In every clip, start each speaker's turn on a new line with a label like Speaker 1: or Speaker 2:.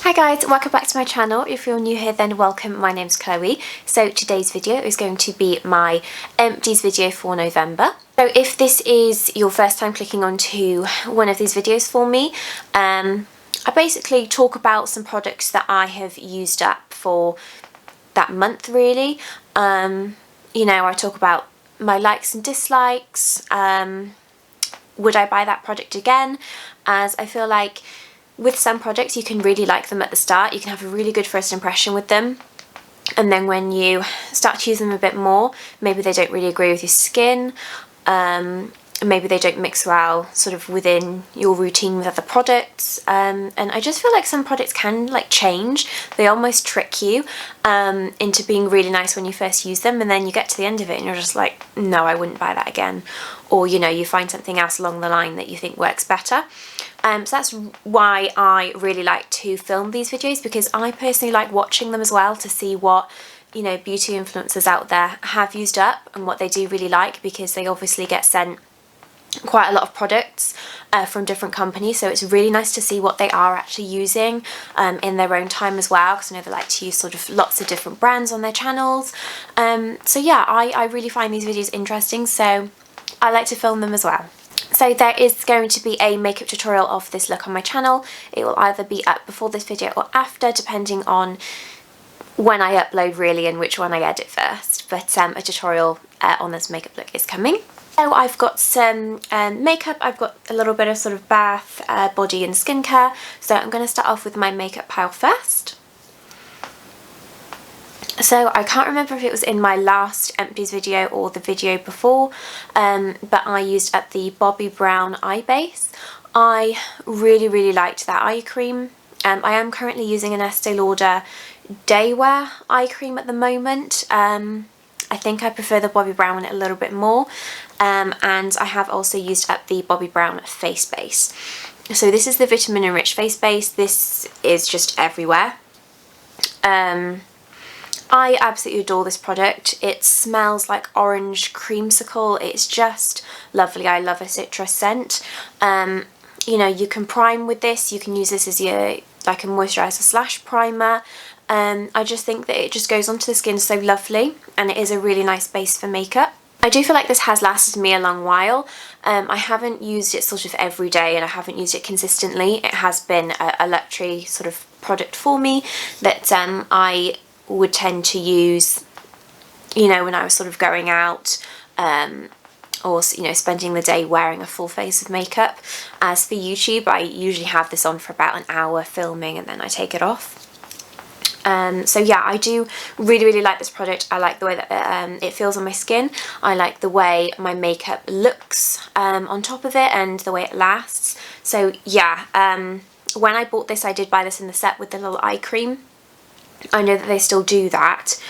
Speaker 1: Hi guys, welcome back to my channel. If you're new here then welcome, my name's Chloe. So today's video is going to be my empties video for November. So if this is your first time clicking onto one of these videos for me, I basically talk about some products that I have used up for that month really. You know, I talk about my likes and dislikes, would I buy that product again, as I feel like with some products you can really like them at the start, you can have a really good first impression with them, and then when you start to use them a bit more, maybe they don't really agree with your skin, maybe they don't mix well sort of within your routine with other products, and I just feel like some products can like change, they almost trick you into being really nice when you first use them, and then you get to the end of it and you're just like, no, I wouldn't buy that again, or you know, you find something else along the line that you think works better. So that's why I really like to film these videos, because I personally like watching them as well to see what, you know, beauty influencers out there have used up and what they do really like, because they obviously get sent quite a lot of products from different companies, so it's really nice to see what they are actually using in their own time as well, because I know they like to use sort of lots of different brands on their channels. So yeah, I really find these videos interesting, so I like to film them as well. So there is going to be a makeup tutorial of this look on my channel. It will either be up before this video or after, depending on when I upload really and which one I edit first, but a tutorial on this makeup look is coming. So I've got some makeup, I've got a little bit of sort of bath, body and skincare, so I'm going to start off with my makeup pile first. So I can't remember if it was in my last empties video or the video before, but I used up the Bobbi Brown eye base. I really liked that eye cream. I am currently using an Estee Lauder Daywear eye cream at the moment. I think I prefer the Bobbi Brown a little bit more, and I have also used up the Bobbi Brown face base. So this is the vitamin enriched face base. This is just everywhere. I absolutely adore this product. It smells like orange creamsicle. It's just lovely. I love a citrus scent. You know, you can prime with this. You can use this as your like a moisturiser slash primer. I just think that it just goes onto the skin so lovely, and it is a really nice base for makeup. I do feel like this has lasted me a long while. I haven't used it sort of every day, and I haven't used it consistently. It has been a luxury sort of product for me that I would tend to use, you know, when I was sort of going out, or, you know, spending the day wearing a full face of makeup. As for YouTube, I usually have this on for about an hour filming and then I take it off. So yeah, I do really like this product. I like the way that it feels on my skin. I like the way my makeup looks on top of it, and the way it lasts. So yeah, when I bought this, I did buy this in the set with the little eye cream. I know that they still do that.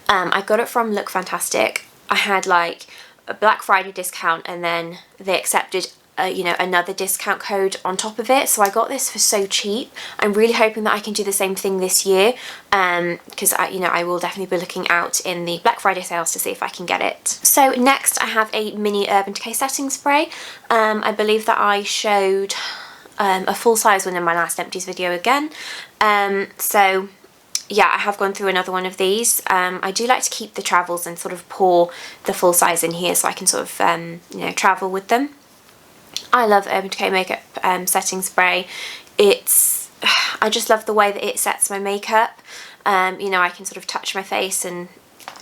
Speaker 1: I got it from Look Fantastic. I had like a Black Friday discount, and then they accepted you know, another discount code on top of it, so I got this for so cheap. I'm really hoping that I can do the same thing this year, because you know, I will definitely be looking out in the Black Friday sales to see if I can get it. So next I have a mini Urban Decay setting spray. I believe that I showed a full size one in my last empties video again, so yeah, I have gone through another one of these. I do like to keep the travels and sort of pour the full size in here so I can sort of you know, travel with them. I love Urban Decay makeup setting spray. It's, I just love the way that it sets my makeup. You know, I can sort of touch my face and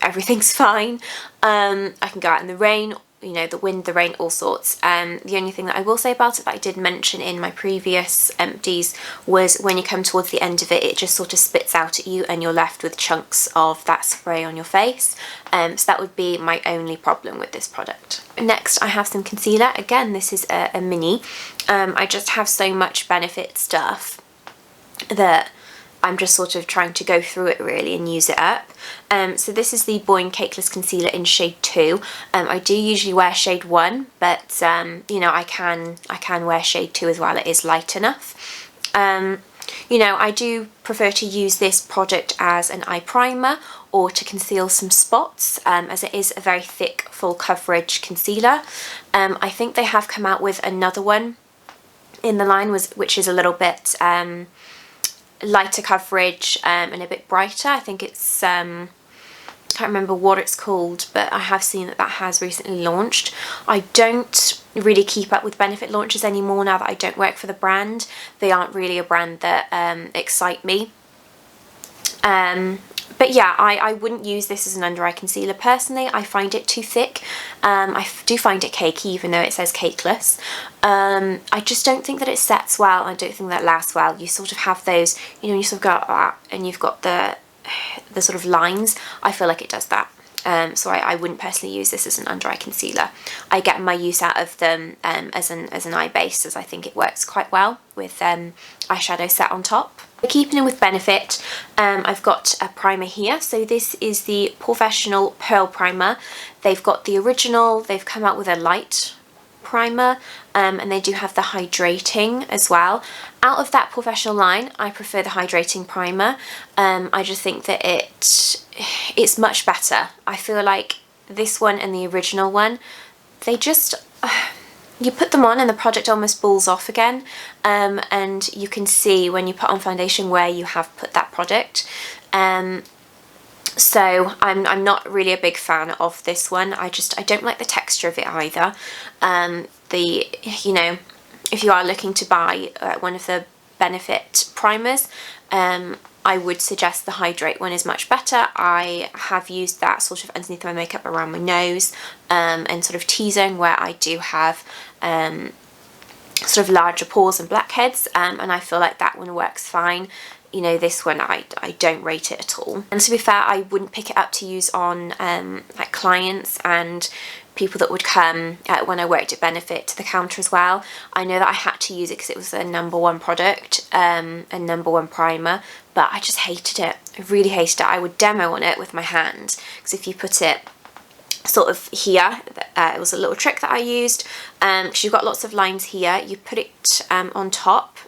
Speaker 1: everything's fine. I can go out in the rain, you know, the wind, the rain, all sorts. The only thing that I will say about it that I did mention in my previous empties was when you come towards the end of it, it just sort of spits out at you and you're left with chunks of that spray on your face. So that would be my only problem with this product. Next I have some concealer. Again, this is a mini. I just have so much Benefit stuff that I'm just sort of trying to go through it really and use it up. So this is the Boyne Cakeless Concealer in shade 2. I do usually wear shade 1, but you know, I can wear shade 2 as well. It is light enough. You know, I do prefer to use this product as an eye primer or to conceal some spots, as it is a very thick, full coverage concealer. I think they have come out with another one in the line, which is a little bit lighter coverage and a bit brighter. I think it's I can't remember what it's called, but I have seen that has recently launched. I don't really keep up with Benefit launches anymore now that I don't work for the brand. They aren't really a brand that excite me. But yeah, I wouldn't use this as an under eye concealer personally. I find it too thick. I do find it cakey, even though it says Cakeless. I just don't think that it sets well. I don't think that lasts well. You sort of have those, you know, you sort of go that, and you've got the sort of lines. I feel like it does that. So I wouldn't personally use this as an under eye concealer. I get my use out of them as an eye base, as I think it works quite well with eyeshadow set on top. Keeping in with Benefit, I've got a primer here. So this is the Professional Pearl Primer. They've got the original, they've come out with a light primer, and they do have the hydrating as well. Out of that Professional line, I prefer the hydrating primer. I just think that it's much better. I feel like this one and the original one, they just... you put them on and the product almost balls off again, and you can see when you put on foundation where you have put that product. So I'm not really a big fan of this one. I don't like the texture of it either. You know, if you are looking to buy one of the Benefit primers, I would suggest the Hydrate one is much better. I have used that sort of underneath my makeup around my nose, and sort of T-zone where I do have sort of larger pores and blackheads, and I feel like that one works fine. You know, this one I don't rate it at all. And to be fair, I wouldn't pick it up to use on like clients and people that would come when I worked at Benefit to the counter as well. I know that I had to use it because it was the #1 product and #1 primer, but I just hated it. I really hated it. I would demo on it with my hand, because if you put it sort of here, it was a little trick that I used, because you've got lots of lines here. You put it on top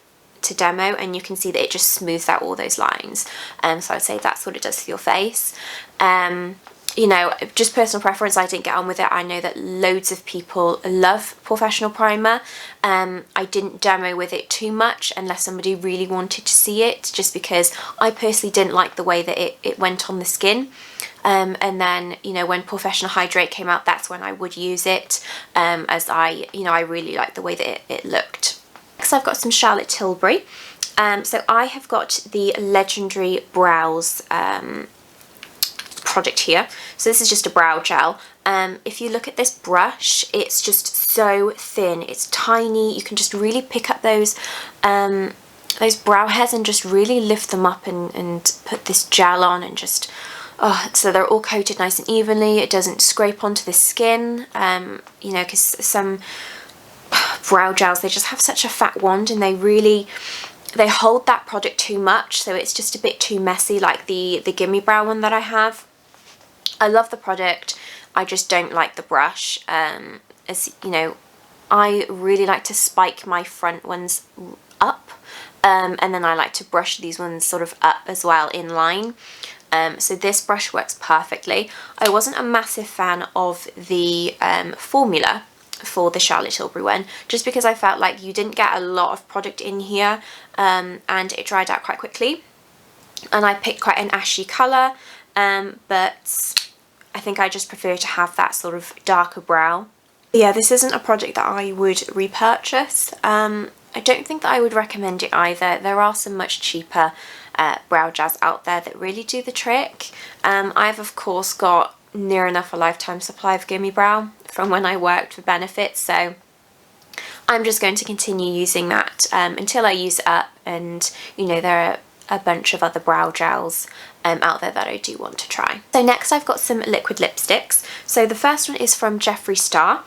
Speaker 1: to demo and you can see that it just smooths out all those lines. So I'd say that's what it does for your face. You know, just personal preference, I didn't get on with it. I know that loads of people love Professional Primer. I didn't demo with it too much unless somebody really wanted to see it, just because I personally didn't like the way that it went on the skin. And then, you know, when Professional Hydrate came out, that's when I would use it, as I really liked the way that it looked. Next I've got some Charlotte Tilbury. So I have got the Legendary Brows product here. So this is just a brow gel. If you look at this brush, it's just so thin, it's tiny. You can just really pick up those brow hairs and just really lift them up and put this gel on, and just so they're all coated nice and evenly. It doesn't scrape onto the skin, you know, because some brow gels, they just have such a fat wand and they hold that product too much, so it's just a bit too messy, like the Gimme Brow one that I have. I love the product, I just don't like the brush. As you know, I really like to spike my front ones up, and then I like to brush these ones sort of up as well in line. So this brush works perfectly. I wasn't a massive fan of the formula for the Charlotte Tilbury one, just because I felt like you didn't get a lot of product in here, and it dried out quite quickly, and I picked quite an ashy colour, but I think I just prefer to have that sort of darker brow. Yeah, this isn't a product that I would repurchase. I don't think that I would recommend it either. There are some much cheaper brow gels out there that really do the trick. I've of course got near enough a lifetime supply of Gimme Brow from when I worked for Benefit, so I'm just going to continue using that until I use it up, and you know, there are a bunch of other brow gels out there that I do want to try. So next I've got some liquid lipsticks. So the first one is from Jeffree Star.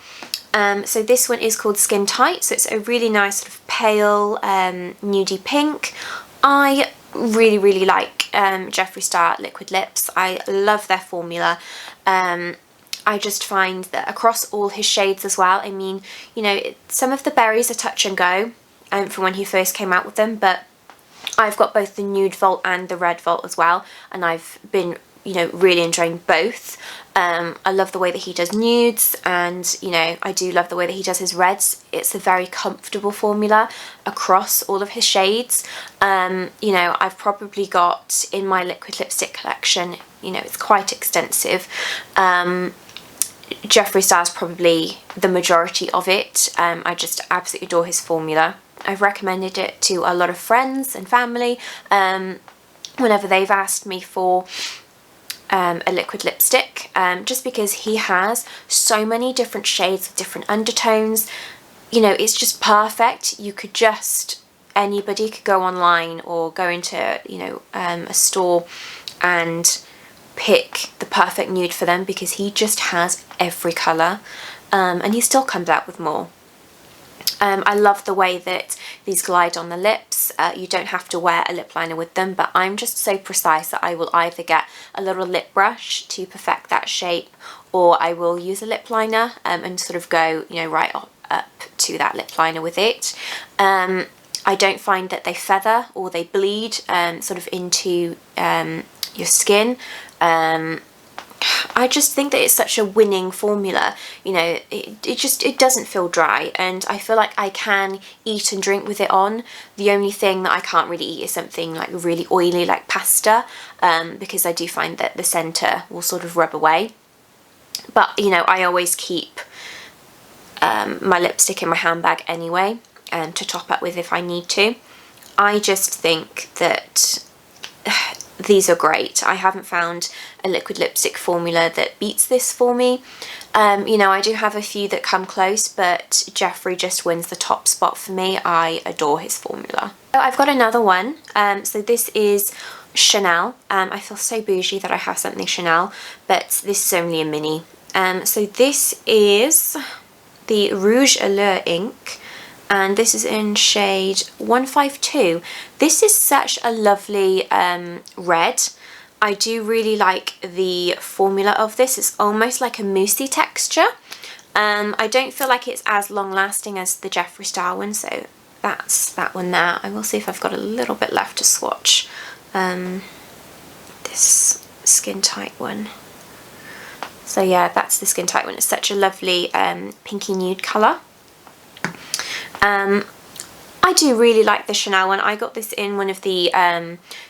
Speaker 1: So this one is called Skin Tight, so it's a really nice sort of pale nudie pink. I really like Jeffree Star liquid lips. I love their formula. I just find that across all his shades as well, I mean, you know, some of the berries are touch and go from when he first came out with them, but I've got both the nude Vault and the red Vault as well, and I've been, you know, really enjoying both. I love the way that he does nudes, and you know, I do love the way that he does his reds. It's a very comfortable formula across all of his shades. You know, I've probably got in my liquid lipstick collection, you know, it's quite extensive. Jeffree Star is probably the majority of it. I just absolutely adore his formula. I've recommended it to a lot of friends and family whenever they've asked me for a liquid lipstick, just because he has so many different shades with different undertones. You know, it's just perfect. You could just, anybody could go online or go into, you know, a store and pick the perfect nude for them, because he just has every colour, and he still comes out with more. I love the way that these glide on the lips. You don't have to wear a lip liner with them, but I'm just so precise that I will either get a little lip brush to perfect that shape, or I will use a lip liner and sort of go, you know, right up to that lip liner with it. I don't find that they feather or they bleed sort of into your skin. I just think that it's such a winning formula. You know, it doesn't feel dry, and I feel like I can eat and drink with it on. The only thing that I can't really eat is something like really oily like pasta, because I do find that the centre will sort of rub away. But you know, I always keep my lipstick in my handbag anyway, to top up with if I need to. I just think that these are great. I haven't found a liquid lipstick formula that beats this for me. You know, I do have a few that come close, but Jeffree just wins the top spot for me. I adore his formula. So I've got another one. So this is Chanel. I feel so bougie that I have something Chanel, but this is only a mini. So this is the Rouge Allure ink, and this is in shade 152. This is such a lovely red. I do really like the formula of this. It's almost like a moussey texture. I don't feel like it's as long lasting as the Jeffree Star one, so that's that one there. I will see if I've got a little bit left to swatch this skin tight one. So yeah, that's the skin tight one. It's such a lovely pinky nude colour. I do really like the Chanel one. I got this in one of the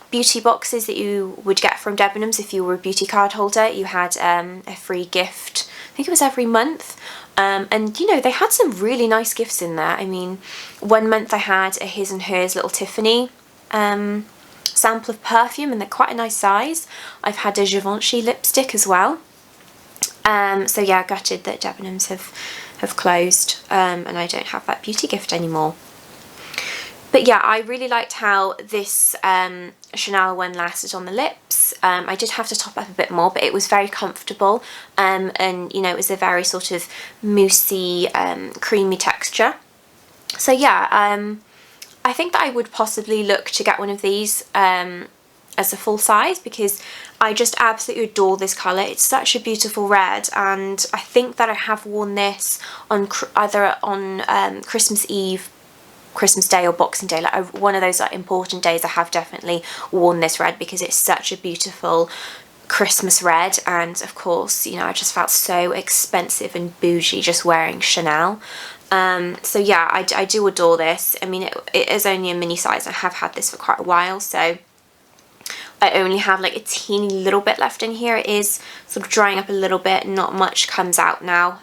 Speaker 1: beauty boxes that you would get from Debenhams if you were a beauty card holder. You had a free gift, I think it was every month. And you know, they had some really nice gifts in there. I mean, one month I had a His and Hers little Tiffany sample of perfume, and they're quite a nice size. I've had a Givenchy lipstick as well. So yeah, gutted that Debenhams have closed, and I don't have that beauty gift anymore. But yeah, I really liked how this Chanel one lasted on the lips. I did have to top up a bit more, but it was very comfortable, and you know, it was a very sort of moussey, creamy texture. So yeah, I think that I would possibly look to get one of these as a full size, because I just absolutely adore this colour. It's such a beautiful red, and I think that I have worn this on either on Christmas Eve, Christmas Day or Boxing Day, like one of those like important days. I have definitely worn this red because it's such a beautiful Christmas red, and of course, you know, I just felt so expensive and bougie just wearing Chanel. So yeah, I do adore this. I mean, it is only a mini size. I have had this for quite a while, so I only have like a teeny little bit left in here. It is sort of drying up a little bit, not much comes out now,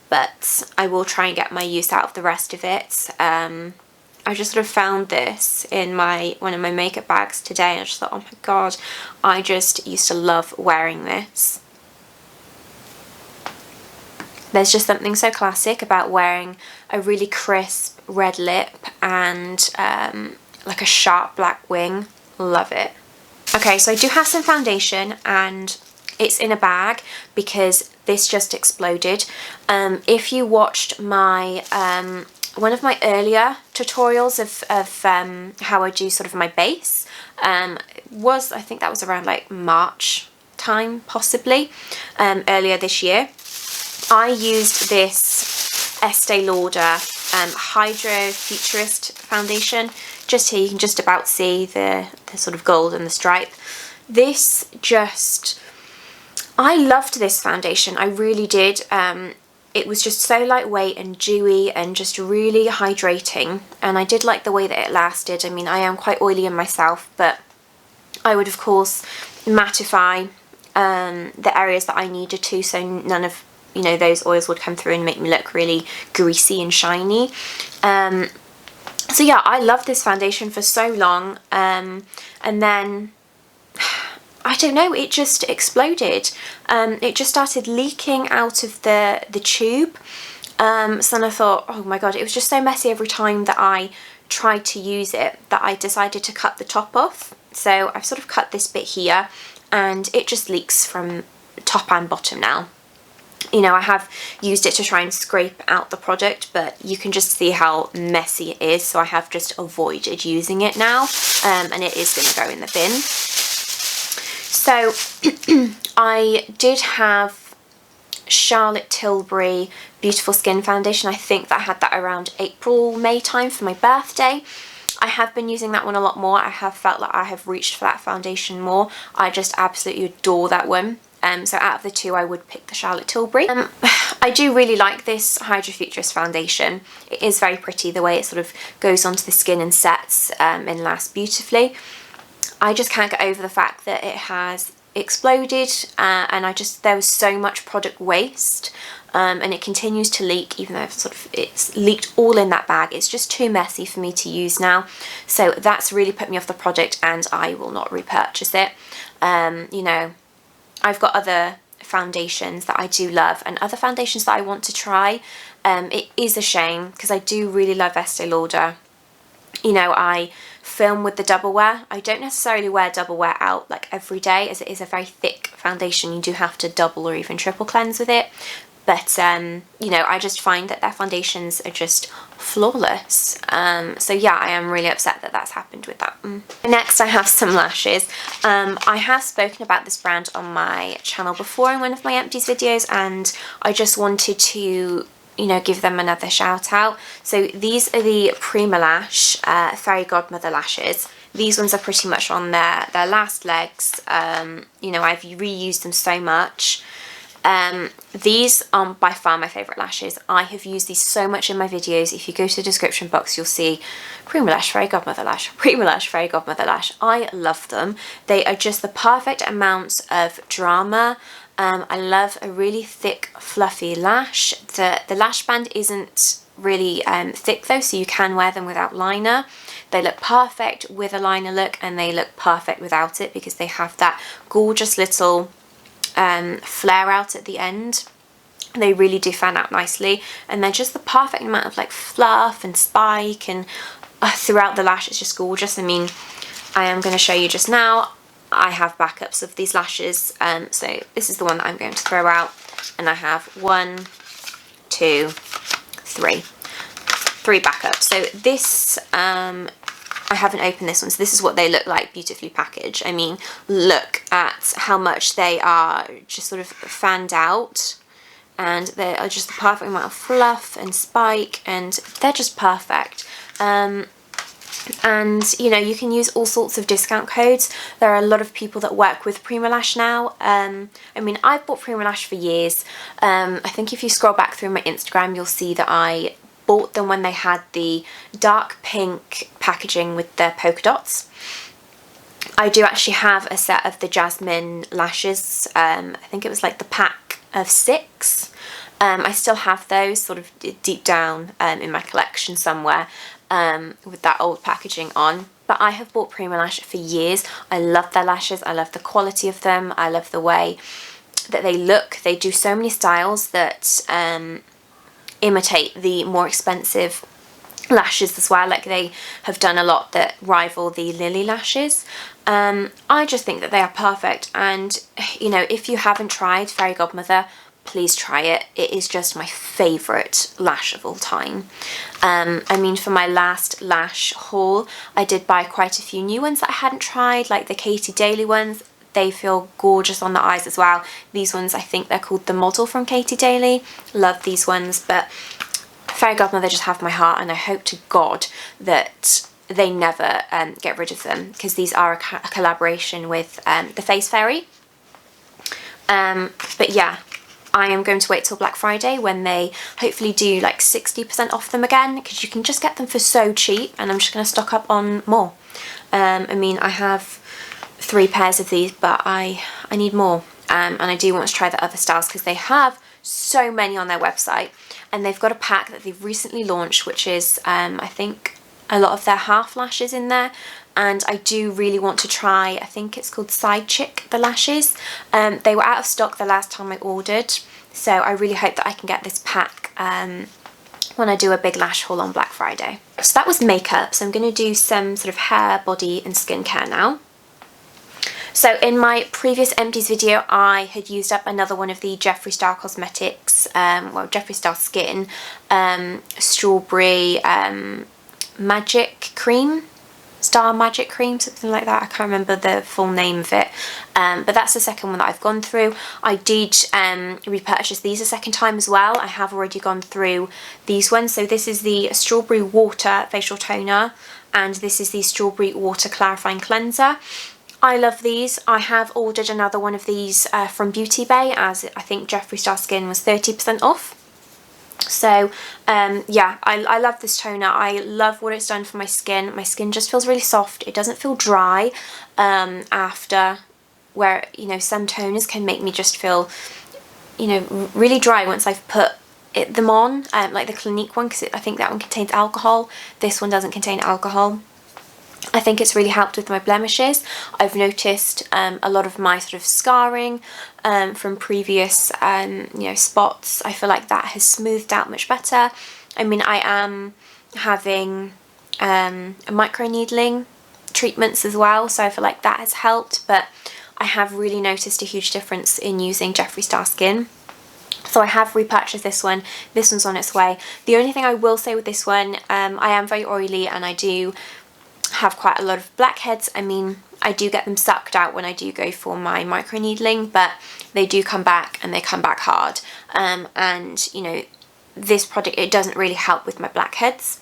Speaker 1: but I will try and get my use out of the rest of it. I just sort of found this in one of my makeup bags today, and I just thought, oh my god, I just used to love wearing this. There's just something so classic about wearing a really crisp red lip and like a sharp black wing. Love it. Okay, so I do have some foundation, and it's in a bag because this just exploded. If you watched my one of my earlier tutorials of how I do sort of my base, I think that was around like March time possibly, earlier this year. I used this Estee Lauder Hydro Futurist foundation. Just here you can just about see the sort of gold and the stripe. This just, I loved this foundation, I really did. It was just so lightweight and dewy and just really hydrating, and I did like the way that it lasted. I mean, I am quite oily in myself, but I would of course mattify the areas that I needed to, so none of, you know, those oils would come through and make me look really greasy and shiny. So yeah, I loved this foundation for so long, and then I don't know, it just exploded. It just started leaking out of the tube. So then I thought, oh my god, it was just so messy every time that I tried to use it that I decided to cut the top off. So I've sort of cut this bit here, and it just leaks from top and bottom now. You know, I have used it to try and scrape out the product, but you can just see how messy it is, so I have just avoided using it now, and it is going to go in the bin. So I did have Charlotte Tilbury Beautiful Skin Foundation. I think that I had that around April, May time for my birthday. I have been using that one a lot more. I have felt like I have reached for that foundation more. I just absolutely adore that one. So out of the two, I would pick the Charlotte Tilbury. I do really like this Hydra Futurist foundation. It is very pretty, the way it sort of goes onto the skin and sets and lasts beautifully. I just can't get over the fact that it has exploded, and there was so much product waste, and it continues to leak, even though it's leaked all in that bag. It's just too messy for me to use now, so that's really put me off the product, and I will not repurchase it. You know, I've got other foundations that I do love and other foundations that I want to try. It is a shame because I do really love Estee Lauder. You know, I film with the doublewear. I don't necessarily wear doublewear out like every day, as it is a very thick foundation. You do have to double or even triple cleanse with it. But, you know, I just find that their foundations are just flawless. So yeah, I am really upset that that's happened with that. Next, I have some lashes. I have spoken about this brand on my channel before in one of my Empties videos, and I just wanted to, you know, give them another shout out. So these are the Primalash Fairy Godmother lashes. These ones are pretty much on their last legs. You know, I've reused them so much. These are by far my favourite lashes. I have used these so much in my videos. If you go to the description box, you'll see Primalash Fairy Godmother Lash, Primalash Fairy Godmother Lash. I love them. They are just the perfect amount of drama. I love a really thick, fluffy lash. The lash band isn't really thick though, so you can wear them without liner. They look perfect with a liner look, and they look perfect without it because they have that gorgeous little flare out at the end. They really do fan out nicely, and they're just the perfect amount of like fluff and spike, and throughout the lash it's just gorgeous. I mean, I am going to show you just now. I have backups of these lashes, so this is the one that I'm going to throw out, and I have 1, 2, 3 backups. So this, I haven't opened this one, so this is what they look like beautifully packaged. I mean, look at how much they are just sort of fanned out, and they are just the perfect amount of fluff and spike, and they're just perfect. And you know, you can use all sorts of discount codes. There are a lot of people that work with Primalash now. I mean, I've bought Primalash for years. I think if you scroll back through my Instagram, you'll see that I bought them when they had the dark pink packaging with the polka dots. I do actually have a set of the Jasmine lashes. I think it was like the pack of 6. I still have those sort of deep down in my collection somewhere, with that old packaging on. But I have bought Primalash for years. I love their lashes. I love the quality of them. I love the way that they look. They do so many styles that imitate the more expensive lashes as well. Like, they have done a lot that rival the Lily lashes. I just think that they are perfect, and you know, if you haven't tried Fairy Godmother, please try it. It is just my favourite lash of all time. I mean, for my last lash haul, I did buy quite a few new ones that I hadn't tried, like the Katie Daly ones. They feel gorgeous on the eyes as well. These ones, I think they're called the Model from Katie Daly. Love these ones, but Fairy Godmother just have my heart, and I hope to God that they never get rid of them, because these are a collaboration with the Face Fairy. But yeah, I am going to wait till Black Friday when they hopefully do like 60% off them again, because you can just get them for so cheap, and I'm just going to stock up on more. I mean, I have 3 pairs of these, but I need more, and I do want to try the other styles because they have so many on their website, and they've got a pack that they've recently launched, which is I think a lot of their half lashes in there, and I do really want to try, I think it's called Side Chick, the lashes. They were out of stock the last time I ordered, so I really hope that I can get this pack when I do a big lash haul on Black Friday. So that was makeup, so I'm going to do some sort of hair, body and skincare now. So in my previous Empties video, I had used up another one of the Jeffree Star Cosmetics, well, Jeffree Star Skin, strawberry magic cream, Star Magic Cream, something like that. I can't remember the full name of it, but that's the second one that I've gone through. I did repurchase these a second time as well. I have already gone through these ones. So this is the Strawberry Water Facial Toner, and this is the Strawberry Water Clarifying Cleanser. I love these. I have ordered another one of these from Beauty Bay, as I think Jeffree Star Skin was 30% off. So yeah, I love this toner. I love what it's done for my skin. My skin just feels really soft. It doesn't feel dry after, where, you know, some toners can make me just feel, you know, really dry once I've put them on, like the Clinique one, because I think that one contains alcohol. This one doesn't contain alcohol. I think it's really helped with my blemishes. I've noticed a lot of my sort of scarring from previous you know, spots. I feel like that has smoothed out much better. I mean, I am having microneedling treatments as well, so I feel like that has helped, but I have really noticed a huge difference in using Jeffree Star Skin. So I have repurchased this one. This one's on its way. The only thing I will say with this one, I am very oily and I do have quite a lot of blackheads. I mean, I do get them sucked out when I do go for my microneedling, but they do come back, and they come back hard. And you know, this product, it doesn't really help with my blackheads.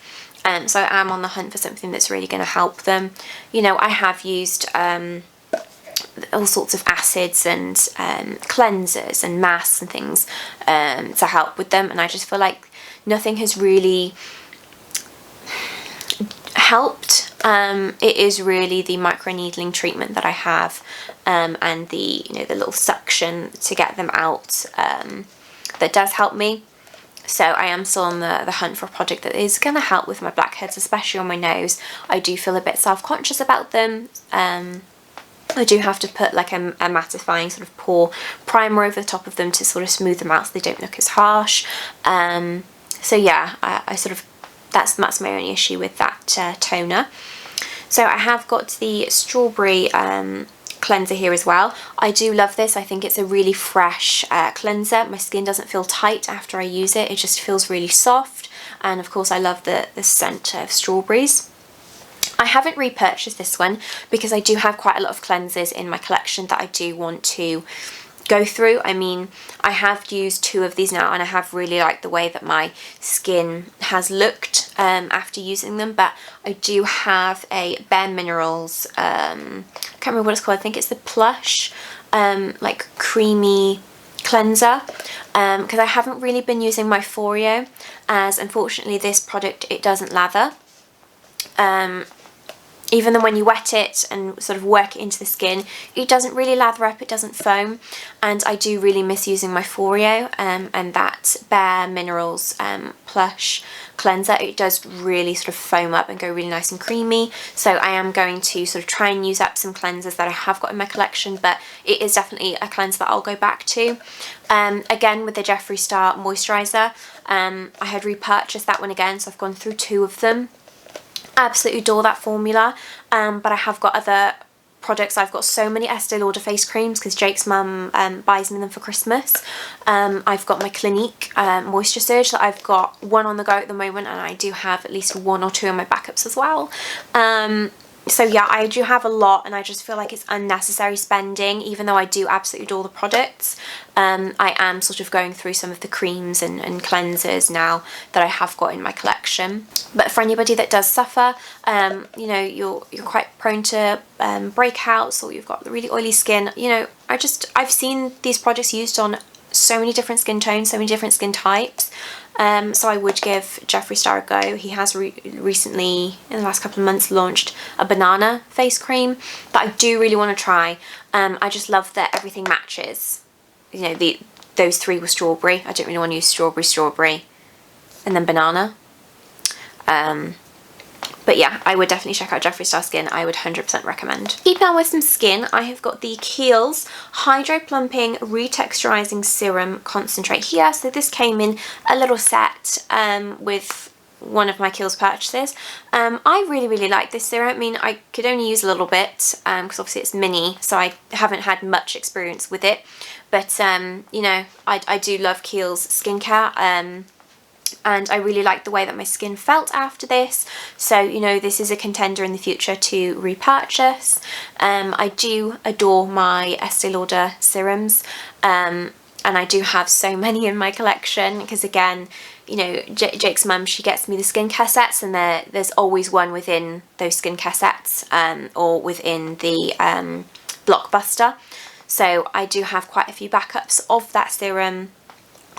Speaker 1: So I am on the hunt for something that's really going to help them. You know, I have used all sorts of acids and cleansers and masks and things to help with them, and I just feel like nothing has really helped. It is really the microneedling treatment that I have, and the, you know, the little suction to get them out that does help me. So I am still on the hunt for a product that is going to help with my blackheads, especially on my nose. I do feel a bit self-conscious about them. I do have to put like a mattifying sort of pore primer over the top of them to sort of smooth them out so they don't look as harsh. So yeah, I sort of, that's my only issue with that toner. So I have got the strawberry cleanser here as well. I do love this. I think it's a really fresh cleanser. My skin doesn't feel tight after I use it. It just feels really soft, and of course I love the scent of strawberries. I haven't repurchased this one because I do have quite a lot of cleansers in my collection that I do want to go through. I mean, I have used 2 of these now, and I have really liked the way that my skin has looked after using them, but I do have a Bare Minerals, I can't remember what it's called, I think it's the Plush, like creamy cleanser, because I haven't really been using my Foreo, as unfortunately this product, it doesn't lather. Even though when you wet it and sort of work it into the skin, it doesn't really lather up, it doesn't foam, and I do really miss using my Foreo, and that Bare Minerals Plush cleanser, it does really sort of foam up and go really nice and creamy. So I am going to sort of try and use up some cleansers that I have got in my collection, but it is definitely a cleanser that I'll go back to. Again, with the Jeffree Star moisturiser, I had repurchased that one again, so I've gone through 2 of them. Absolutely adore that formula, but I have got other products. I've got so many Estee Lauder face creams because Jake's mum buys me them for Christmas. I've got my Clinique Moisture Surge that I've got 1 on the go at the moment, and I do have at least 1 or 2 in my backups as well. So yeah, I do have a lot, and I just feel like it's unnecessary spending, even though I do absolutely adore the products. I am sort of going through some of the creams and cleansers now that I have got in my collection. But for anybody that does suffer, you know, you're quite prone to breakouts, or you've got really oily skin, you know, I've seen these products used on so many different skin tones, so many different skin types. So I would give Jeffree Star a go. He has recently, in the last couple of months, launched a banana face cream that I do really want to try. I just love that everything matches. You know, those three were strawberry. I don't really want to use strawberry, and then banana. But yeah, I would definitely check out Jeffree Star Skin. I would 100% recommend. Keeping on with some skin, I have got the Kiehl's Hydro Plumping Retexturizing Serum Concentrate here. So this came in a little set with one of my Kiehl's purchases. I really like this serum. I mean, I could only use a little bit because obviously it's mini, so I haven't had much experience with it. But, you know, I do love Kiehl's skincare. And I really liked the way that my skin felt after this, so you know, this is a contender in the future to repurchase. I do adore my Estee Lauder serums, and I do have so many in my collection because, again, you know, Jake's mum, she gets me the skincare sets, and there's always one within those skincare sets, or within the Blockbuster. So I do have quite a few backups of that serum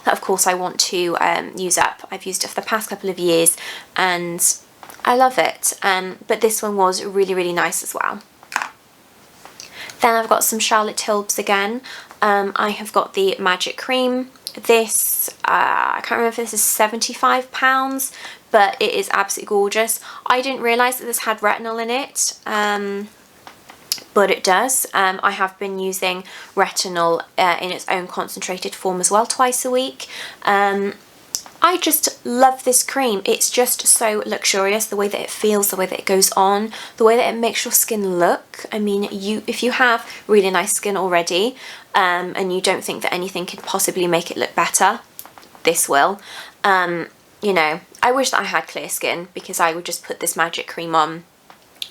Speaker 1: that of course I want to use up. I've used it for the past couple of years and I love it, but this one was really nice as well. Then I've got some Charlotte Tilbury's again. I have got the Magic Cream. This, I can't remember if this is £75, but it is absolutely gorgeous. I didn't realise that this had retinol in it, but it does. I have been using retinol in its own concentrated form as well twice a week. I just love this cream. It's just so luxurious, the way that it feels, the way that it goes on, the way that it makes your skin look. I mean, if you have really nice skin already, and you don't think that anything could possibly make it look better, this will. You know, I wish that I had clear skin, because I would just put this Magic Cream on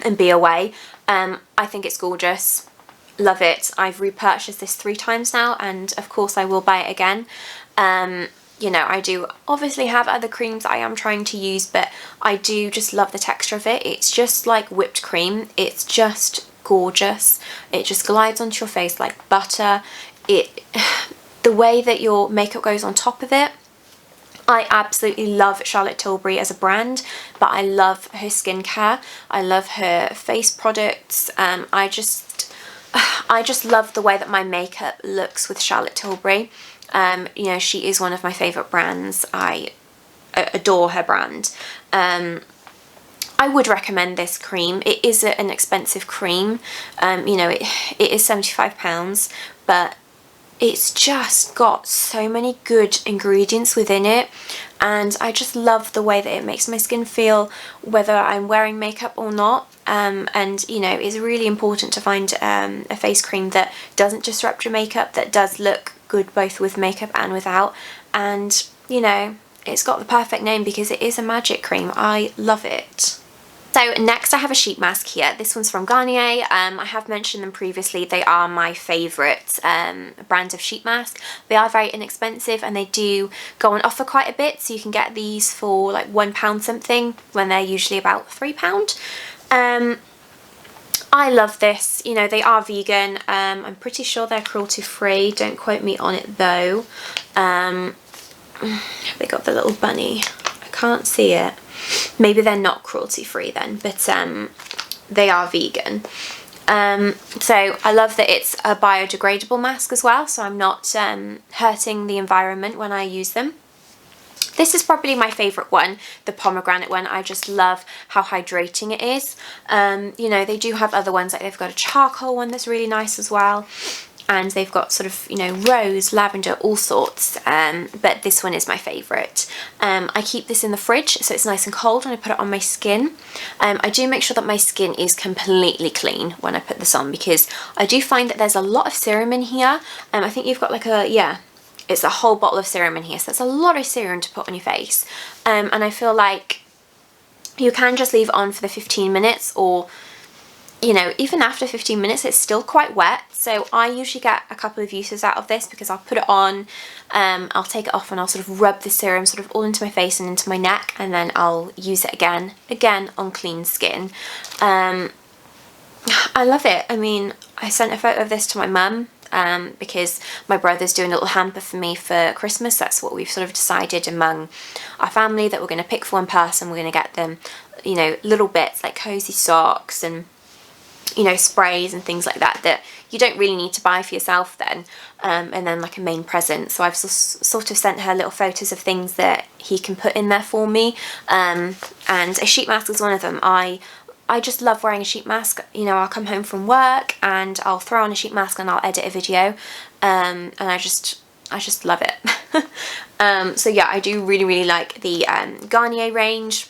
Speaker 1: and be away. I think it's gorgeous. Love it. I've repurchased this 3 times now, and of course I will buy it again. You know, I do obviously have other creams I am trying to use, but I do just love the texture of it. It's just like whipped cream. It's just gorgeous. It just glides onto your face like butter. The way that your makeup goes on top of it. I absolutely love Charlotte Tilbury as a brand, but I love her skincare. I love her face products. I just love the way that my makeup looks with Charlotte Tilbury. You know, she is one of my favourite brands. I adore her brand. I would recommend this cream. It is an expensive cream. You know, it is £75, but it's just got so many good ingredients within it, and I just love the way that it makes my skin feel, whether I'm wearing makeup or not. And you know, it's really important to find a face cream that doesn't disrupt your makeup, that does look good both with makeup and without. And you know, it's got the perfect name because it is a magic cream. I love it. So next I have a sheet mask here. This one's from Garnier. I have mentioned them previously. They are my favourite brand of sheet mask. They are very inexpensive and they do go on offer quite a bit. So you can get these for like £1 something when they're usually about £3. I love this. You know, they are vegan. I'm pretty sure they're cruelty free. Don't quote me on it though. They got the little bunny. I can't see it. Maybe they're not cruelty free then, but they are vegan. So I love that it's a biodegradable mask as well, so I'm not hurting the environment when I use them. This is probably my favourite one, the pomegranate one. I just love how hydrating it is. You know, they do have other ones, like they've got a charcoal one that's really nice as well. And they've got sort of, you know, rose, lavender, all sorts, but this one is my favourite. I keep this in the fridge so it's nice and cold when I put it on my skin. I do make sure that my skin is completely clean when I put this on, because I do find that there's a lot of serum in here. I think you've got like it's a whole bottle of serum in here, so that's a lot of serum to put on your face. And I feel like you can just leave it on for the 15 minutes or you know, even after 15 minutes, it's still quite wet. So I usually get a couple of uses out of this because I'll put it on, I'll take it off and I'll sort of rub the serum sort of all into my face and into my neck, and then I'll use it again on clean skin. I love it. I mean, I sent a photo of this to my mum because my brother's doing a little hamper for me for Christmas. That's what we've sort of decided among our family, that we're going to pick for one person. We're going to get them, you know, little bits like cozy socks and, you know, sprays and things like that that you don't really need to buy for yourself then, and then like a main present. So I've sort of sent her little photos of things that he can put in there for me, and a sheet mask is one of them. I just love wearing a sheet mask. You know, I'll come home from work and I'll throw on a sheet mask and I'll edit a video, and I just love it. So yeah, I do really like the Garnier range.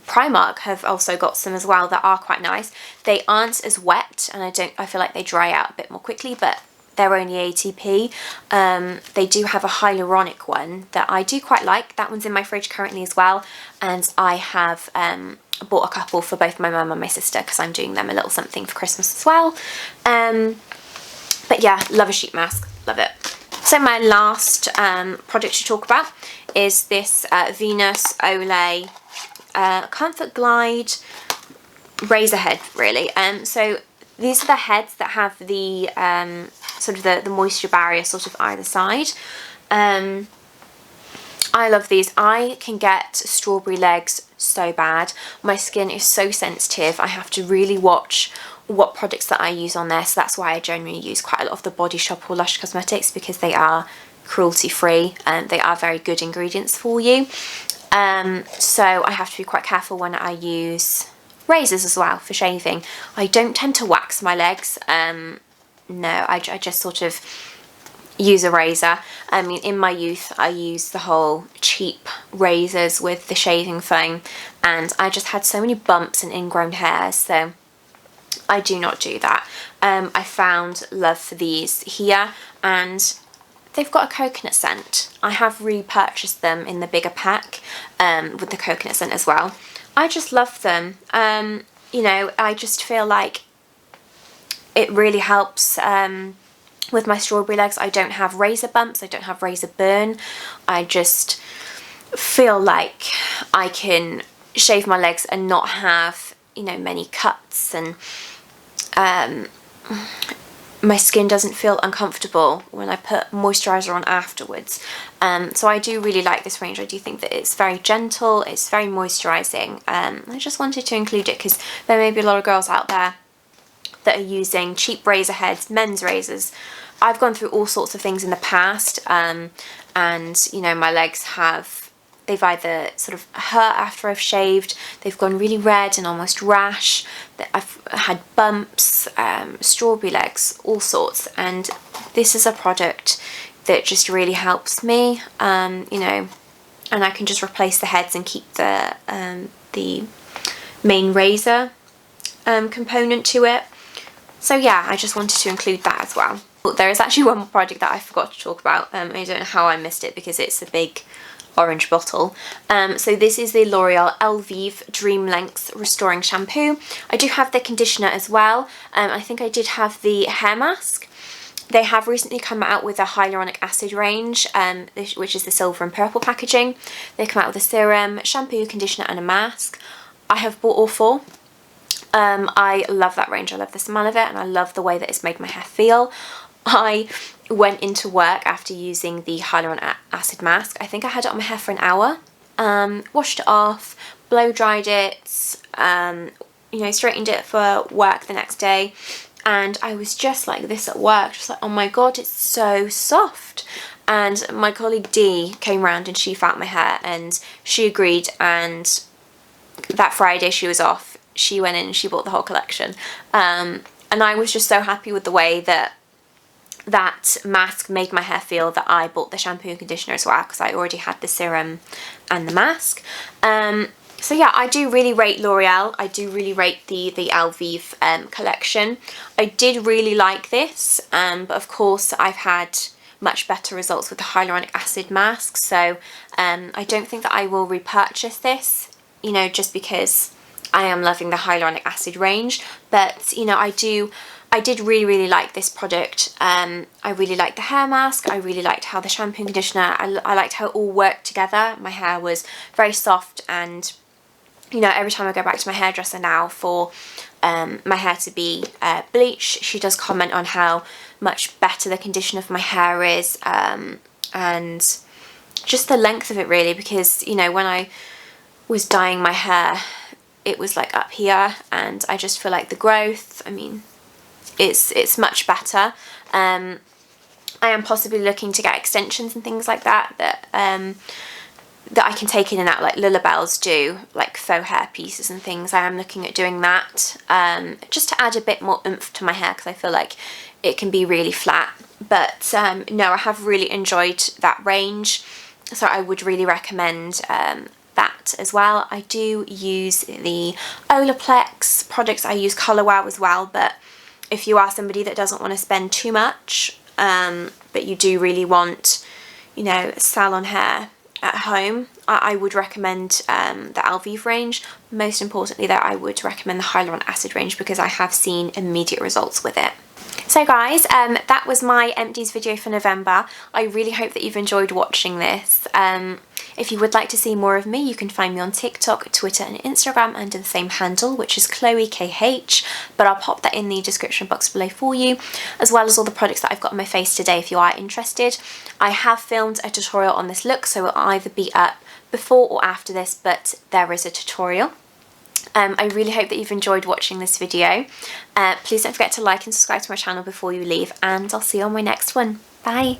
Speaker 1: Primark have also got some as well that are quite nice. They aren't as wet, and I feel like they dry out a bit more quickly, but they're only ATP. They do have a hyaluronic one that I do quite like. That one's in my fridge currently as well, and I have bought a couple for both my mum and my sister because I'm doing them a little something for Christmas as well. But yeah, love a sheet mask, love it. So my last product to talk about is this Venus Olay Comfort Glide razor head, really. So these are the heads that have the sort of the moisture barrier sort of either side. I love these. I can get strawberry legs so bad. My skin is so sensitive. I have to really watch what products that I use on there, so that's why I generally use quite a lot of the Body Shop or Lush Cosmetics, because they are cruelty free and they are very good ingredients for you. So I have to be quite careful when I use razors as well for shaving. I don't tend to wax my legs. No, I just sort of use a razor. I mean, in my youth I used the whole cheap razors with the shaving foam, and I just had so many bumps and ingrown hairs, so I do not do that. I found love for these here, and they've got a coconut scent. I have repurchased them in the bigger pack with the coconut scent as well. I just love them. You know, I just feel like it really helps with my strawberry legs. I don't have razor bumps, I don't have razor burn. I just feel like I can shave my legs and not have, you know, many cuts, and my skin doesn't feel uncomfortable when I put moisturiser on afterwards. So I do really like this range. I do think that it's very gentle, it's very moisturising. I just wanted to include it because there may be a lot of girls out there that are using cheap razor heads, men's razors. I've gone through all sorts of things in the past, and you know, my legs they've either sort of hurt after I've shaved, they've gone really red and almost rash, I've had bumps, strawberry legs, all sorts, and this is a product that just really helps me, you know, and I can just replace the heads and keep the main razor component to it. So yeah, I just wanted to include that as well. There is actually one more product that I forgot to talk about. I don't know how I missed it because it's a big orange bottle. So this is the L'Oreal Vieve Dream Length Restoring Shampoo. I do have the conditioner as well. I think I did have the hair mask. They have recently come out with a hyaluronic acid range, which is the silver and purple packaging. They come out with a serum, shampoo, conditioner and a mask. I have bought all four. I love that range. I love the smell of it, and I love the way that it's made my hair feel. I went into work after using the hyaluronic acid mask. I think I had it on my hair for an hour, washed it off, blow dried it, you know, straightened it for work the next day, and I was just like this at work, just like, oh my god, it's so soft. And my colleague Dee came round and she felt my hair and she agreed, and that Friday she was off, she went in and she bought the whole collection, and I was just so happy with the way that mask made my hair feel that I bought the shampoo and conditioner as well, because I already had the serum and the mask. So yeah, I do really rate L'Oreal. I do really rate the Vieve collection. I did really like this, but of course I've had much better results with the hyaluronic acid mask, so I don't think that I will repurchase this, you know, just because I am loving the hyaluronic acid range, but you know, I did really like this product. I really liked the hair mask, I really liked how the shampoo and conditioner, I liked how it all worked together. My hair was very soft, and you know, every time I go back to my hairdresser now for my hair to be bleached, she does comment on how much better the condition of my hair is, and just the length of it really, because you know, when I was dyeing my hair it was like up here, and I just feel like the growth, I mean, it's much better. I am possibly looking to get extensions and things like that that I can take in and out, like Lullabelles do, like faux hair pieces and things. I am looking at doing that, just to add a bit more oomph to my hair, because I feel like it can be really flat. But no, I have really enjoyed that range, so I would really recommend that as well. I do use the Olaplex products, I use Colour Wow as well, but if you are somebody that doesn't want to spend too much, but you do really want, you know, salon hair at home, I would recommend the Vieve range. Most importantly though, I would recommend the hyaluronic acid range, because I have seen immediate results with it. So guys, that was my Empties video for November. I really hope that you've enjoyed watching this. If you would like to see more of me, you can find me on TikTok, Twitter and Instagram under the same handle, which is ChloeKH, but I'll pop that in the description box below for you, as well as all the products that I've got on my face today if you are interested. I have filmed a tutorial on this look, so it'll either be up before or after this, but there is a tutorial. I really hope that you've enjoyed watching this video. Please don't forget to like and subscribe to my channel before you leave, and I'll see you on my next one. Bye!